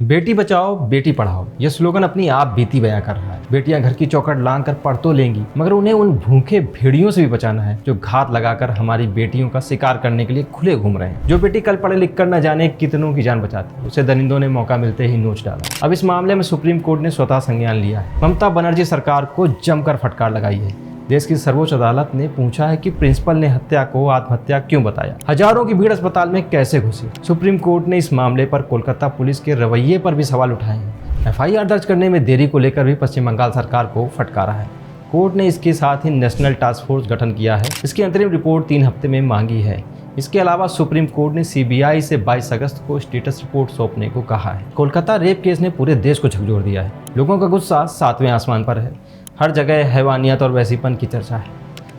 बेटी बचाओ बेटी पढ़ाओ यह स्लोगन अपनी आप बीती बयां कर रहा है। बेटियां घर की चौखट लांग कर पढ़ तो लेंगी, मगर उन्हें उन भूखे भेड़ियों से भी बचाना है जो घात लगाकर हमारी बेटियों का शिकार करने के लिए खुले घूम रहे हैं। जो बेटी कल पढ़े लिख कर न जाने कितनों की जान बचाती, उसे दरिंदों ने मौका मिलते ही नोच डाला। अब इस मामले में सुप्रीम कोर्ट ने स्वतः संज्ञान लिया है। ममता बनर्जी सरकार को जमकर फटकार लगाई है। देश की सर्वोच्च अदालत ने पूछा है कि प्रिंसिपल ने हत्या को आत्महत्या क्यों बताया। हजारों की भीड़ अस्पताल में कैसे घुसी। सुप्रीम कोर्ट ने इस मामले पर कोलकाता पुलिस के रवैये पर भी सवाल उठाए हैं। एफआईआर दर्ज करने में देरी को लेकर भी पश्चिम बंगाल सरकार को फटकारा है। कोर्ट ने इसके साथ ही नेशनल टास्क फोर्स गठन किया है। इसकी अंतरिम रिपोर्ट 3 हफ्ते में मांगी है। इसके अलावा सुप्रीम कोर्ट ने सीबीआई से 22 अगस्त को स्टेटस रिपोर्ट सौंपने को कहा है। कोलकाता रेप केस ने पूरे देश को झकझोर दिया है। लोगों का गुस्सा 7वें आसमान पर है। हर जगह हैवानियत और वैसीपन की चर्चा है।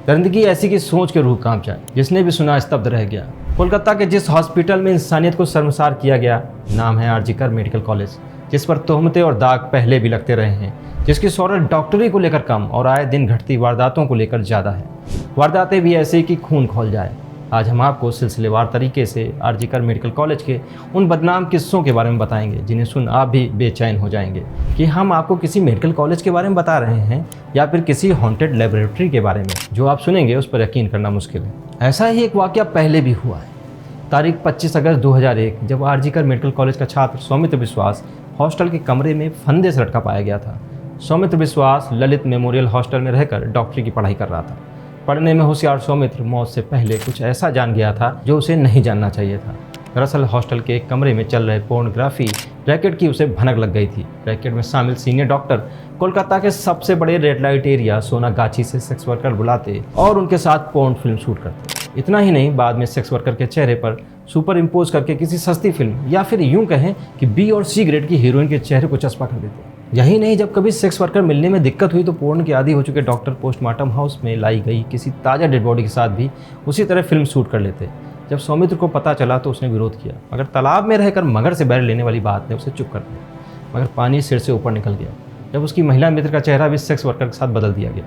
दरिंदगी ऐसी की सोच के रूह कांप जाए। जिसने भी सुना स्तब्ध रह गया। कोलकाता के जिस हॉस्पिटल में इंसानियत को शर्मसार किया गया, नाम है आरजीकर मेडिकल कॉलेज, जिस पर तोहमतें और दाग पहले भी लगते रहे हैं, जिसकी शोहरत डॉक्टरी को लेकर कम और आए दिन घटती वारदातों को लेकर ज़्यादा है। वारदातें भी ऐसे कि खून खौल जाए। आज हम आपको सिलसिलेवार तरीके से आरजीकर मेडिकल कॉलेज के उन बदनाम किस्सों के बारे में बताएंगे जिन्हें सुन आप भी बेचैन हो जाएंगे कि हम आपको किसी मेडिकल कॉलेज के बारे में बता रहे हैं या फिर किसी हॉन्टेड लेबोरेटरी के बारे में। जो आप सुनेंगे उस पर यकीन करना मुश्किल है। ऐसा ही एक वाकया पहले भी हुआ है। तारीख 25 अगस्त 2001 जब आरजीकर मेडिकल कॉलेज का छात्र सौमित्र विश्वास हॉस्टल के कमरे में फंदे से लटका पाया गया था। सौमित्र विश्वास ललित मेमोरियल हॉस्टल में रहकर डॉक्टरी की पढ़ाई कर रहा था। पढ़ने में होशियार सौमित्र मौत से पहले कुछ ऐसा जान गया था जो उसे नहीं जानना चाहिए था। दरअसल हॉस्टल के एक कमरे में चल रहे पोर्नोग्राफी रैकेट की उसे भनक लग गई थी। रैकेट में शामिल सीनियर डॉक्टर कोलकाता के सबसे बड़े रेड लाइट एरिया सोनागाछी से सेक्स वर्कर बुलाते और उनके साथ पोर्न फिल्म शूट करते। इतना ही नहीं, बाद में सेक्स वर्कर के चेहरे पर सुपर इम्पोज करके किसी सस्ती फिल्म या फिर यूं कहें कि बी और सी ग्रेड की हीरोइन के चेहरे को चस्पा कर देते। यही नहीं, जब कभी सेक्स वर्कर मिलने में दिक्कत हुई तो पोर्न के आदी हो चुके डॉक्टर पोस्टमार्टम हाउस में लाई गई किसी ताज़ा डेड बॉडी के साथ भी उसी तरह फिल्म शूट कर लेते। जब सौमित्र को पता चला तो उसने विरोध किया, मगर तालाब में रहकर मगर से बैर लेने वाली बात ने उसे चुप कर दिया। मगर पानी सिर से ऊपर निकल गया जब उसकी महिला मित्र का चेहरा भी सेक्स वर्कर के साथ बदल दिया गया।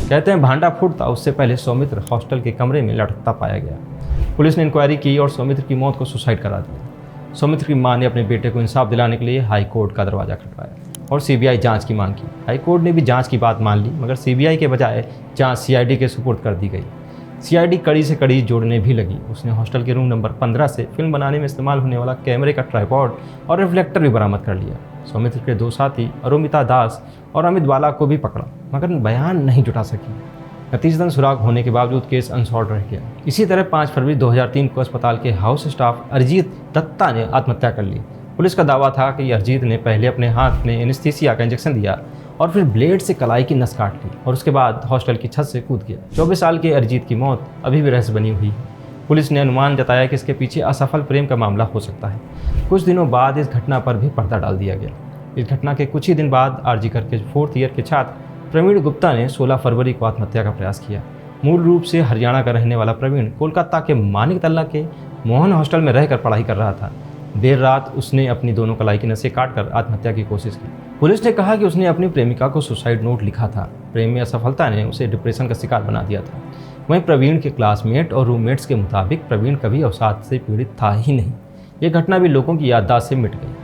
कहते हैं भांडा फूटता उससे पहले सौमित्र हॉस्टल के कमरे में लटकता पाया गया। पुलिस ने इंक्वायरी की और सौमित्र की मौत को सुसाइड करा दिया। सौमित्र की मां ने अपने बेटे को इंसाफ दिलाने के लिए हाई कोर्ट का दरवाजा खटकाया और सीबीआई जांच की मांग की। हाई कोर्ट ने भी जांच की बात मान ली, मगर सीबीआई के बजाय जांच सीआईडी के सुपुर्द कर दी गई। सीआईडी कड़ी से कड़ी जोड़ने भी लगी। उसने हॉस्टल के रूम नंबर 15 से फिल्म बनाने में इस्तेमाल होने वाला कैमरे का ट्राइपॉड और रिफ्लेक्टर भी बरामद कर लिया। सौमित्र के 2 साथी अरुमिता दास और अमित बाला को भी पकड़ा, मगर बयान नहीं जुटा सकी। नतीजतन सुराग होने के बावजूद केस अनसॉल्व रह गया। इसी तरह 5 फरवरी 2003 को अस्पताल के हाउस स्टाफ अरिजीत दत्ता ने आत्महत्या कर ली। पुलिस का दावा था कि अरिजीत ने पहले अपने हाथ में एनेस्थीसिया का इंजेक्शन दिया और फिर ब्लेड से कलाई की नस काट ली और उसके बाद हॉस्टल की छत से कूद गया। 24 साल के अरिजीत की मौत अभी भी रहस्य बनी हुई है। पुलिस ने अनुमान जताया कि इसके पीछे असफल प्रेम का मामला हो सकता है। कुछ दिनों बाद इस घटना पर भी पर्दा डाल दिया गया। इस घटना के कुछ ही दिन बाद आरजीकर के 4th ईयर के छात्र प्रवीण गुप्ता ने 16 फरवरी को आत्महत्या का प्रयास किया। मूल रूप से हरियाणा का रहने वाला प्रवीण कोलकाता के मानिक तल्ला के मोहन हॉस्टल में रहकर पढ़ाई कर रहा था। देर रात उसने अपनी दोनों कलाई की नसें काटकर आत्महत्या की कोशिश की। पुलिस ने कहा कि उसने अपनी प्रेमिका को सुसाइड नोट लिखा था। प्रेम में असफलता ने उसे डिप्रेशन का शिकार बना दिया था। वहीं प्रवीण के क्लासमेट और रूममेट्स के मुताबिक प्रवीण कभी अवसाद से पीड़ित था ही नहीं। ये घटना भी लोगों की याददाश्त से मिट गई।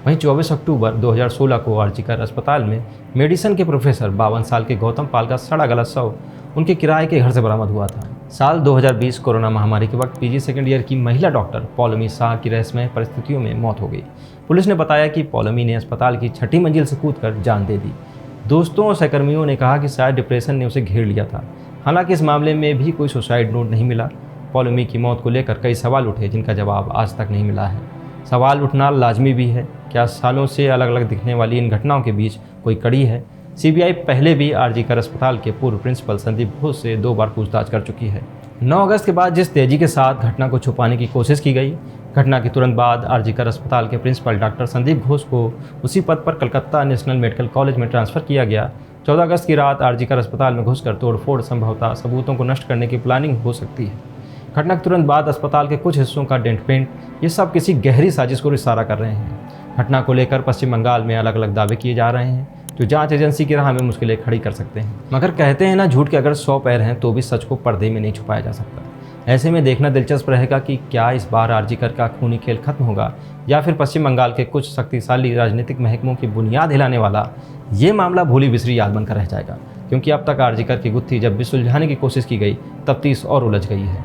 वहीं 24 अक्टूबर 2016 को आरजीकर अस्पताल में मेडिसिन के प्रोफेसर 52 साल के गौतम पाल का सड़ा गला शव उनके किराए के घर से बरामद हुआ था। साल 2020 कोरोना महामारी के वक्त पीजी सेकेंड ईयर की महिला डॉक्टर पौलमी शाह की रहस्यमय परिस्थितियों में मौत हो गई। पुलिस ने बताया कि पौलमी ने अस्पताल की 6ठी मंजिल से कूदकर जान दे दी। दोस्तों और सहकर्मियों ने कहा कि शायद डिप्रेशन ने उसे घेर लिया था। हालांकि इस मामले में भी कोई सुसाइड नोट नहीं मिला। पौलमी की मौत को लेकर कई सवाल उठे जिनका जवाब आज तक नहीं मिला है। सवाल उठना लाजमी भी है। क्या सालों से अलग अलग दिखने वाली इन घटनाओं के बीच कोई कड़ी है? सीबीआई पहले भी आरजीकर अस्पताल के पूर्व प्रिंसिपल संदीप घोष से 2 बार पूछताछ कर चुकी है। 9 अगस्त के बाद जिस तेजी के साथ घटना को छुपाने की कोशिश की गई, घटना के तुरंत बाद आरजीकर अस्पताल के प्रिंसिपल डॉक्टर संदीप घोष को उसी पद पर कलकत्ता नेशनल मेडिकल कॉलेज में ट्रांसफ़र किया गया। 14 अगस्त की रात आरजीकर अस्पताल में घुसकर तोड़फोड़ संभवतः सबूतों को नष्ट करने की प्लानिंग हो सकती है। घटना के तुरंत बाद अस्पताल के कुछ हिस्सों का डेंट पेंट, ये सब किसी गहरी साजिश को इशारा कर रहे हैं। घटना को लेकर पश्चिम बंगाल में अलग अलग दावे किए जा रहे हैं जो जांच एजेंसी की राह में मुश्किलें खड़ी कर सकते हैं। मगर कहते हैं ना, झूठ के अगर 100 पैर हैं तो भी सच को पर्दे में नहीं छुपाया जा सकता। ऐसे में देखना दिलचस्प रहेगा कि क्या इस बार आरजीकर का खूनी खेल खत्म होगा या फिर पश्चिम बंगाल के कुछ शक्तिशाली राजनीतिक महकमों की बुनियाद हिलाने वाला ये मामला भूली बिसरी याद बनकर रह जाएगा, क्योंकि अब तक आरजीकर की गुत्थी जब भी सुलझाने की कोशिश की गई तफ्तीश और उलझ गई है।